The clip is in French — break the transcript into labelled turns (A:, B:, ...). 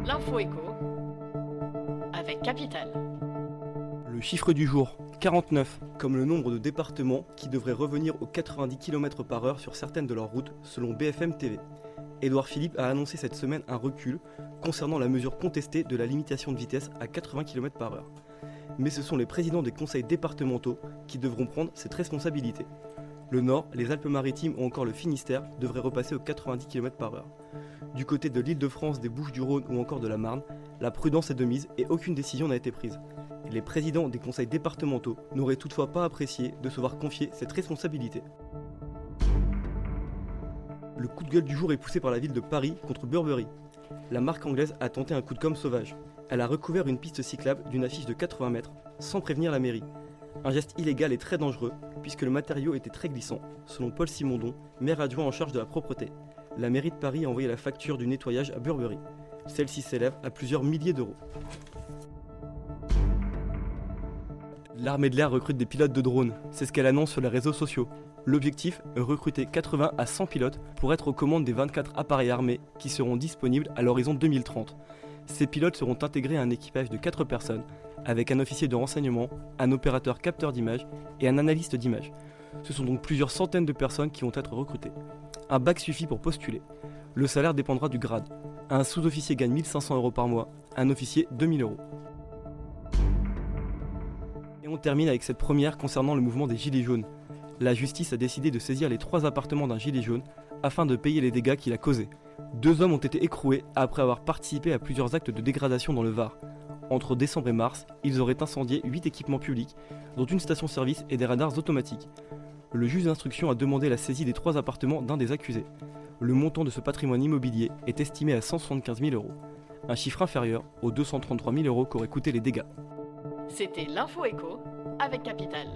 A: L'info écho avec Capital.
B: Le chiffre du jour, 49, comme le nombre de départements qui devraient revenir aux 90 km/h sur certaines de leurs routes, selon BFM TV. Édouard Philippe a annoncé cette semaine un recul concernant la mesure contestée de la limitation de vitesse à 80 km/h. Mais ce sont les présidents des conseils départementaux qui devront prendre cette responsabilité. Le Nord, les Alpes-Maritimes ou encore le Finistère devraient repasser aux 90 km/h. Du côté de l'Île-de-France, des Bouches-du-Rhône ou encore de la Marne, la prudence est de mise et aucune décision n'a été prise. Les présidents des conseils départementaux n'auraient toutefois pas apprécié de se voir confier cette responsabilité. Le coup de gueule du jour est poussé par la ville de Paris contre Burberry. La marque anglaise a tenté un coup de com' sauvage. Elle a recouvert une piste cyclable d'une affiche de 80 mètres sans prévenir la mairie. Un geste illégal et très dangereux puisque le matériau était très glissant, selon Paul Simondon, maire adjoint en charge de la propreté. La mairie de Paris a envoyé la facture du nettoyage à Burberry. Celle-ci s'élève à plusieurs milliers d'euros. L'armée de l'air recrute des pilotes de drones, c'est ce qu'elle annonce sur les réseaux sociaux. L'objectif, recruter 80 à 100 pilotes pour être aux commandes des 24 appareils armés qui seront disponibles à l'horizon 2030. Ces pilotes seront intégrés à un équipage de 4 personnes, avec un officier de renseignement, un opérateur capteur d'images et un analyste d'images. Ce sont donc plusieurs centaines de personnes qui vont être recrutées. Un bac suffit pour postuler. Le salaire dépendra du grade. Un sous-officier gagne 1 500 € par mois, un officier 2 000 €. Et on termine avec cette première concernant le mouvement des Gilets jaunes. La justice a décidé de saisir les 3 appartements d'un gilet jaune afin de payer les dégâts qu'il a causés. 2 hommes ont été écroués après avoir participé à plusieurs actes de dégradation dans le Var. Entre décembre et mars, ils auraient incendié 8 équipements publics, dont une station-service et des radars automatiques. Le juge d'instruction a demandé la saisie des 3 appartements d'un des accusés. Le montant de ce patrimoine immobilier est estimé à 175 000 €, un chiffre inférieur aux 233 000 € qu'auraient coûté les dégâts.
A: C'était l'info écho avec Capital.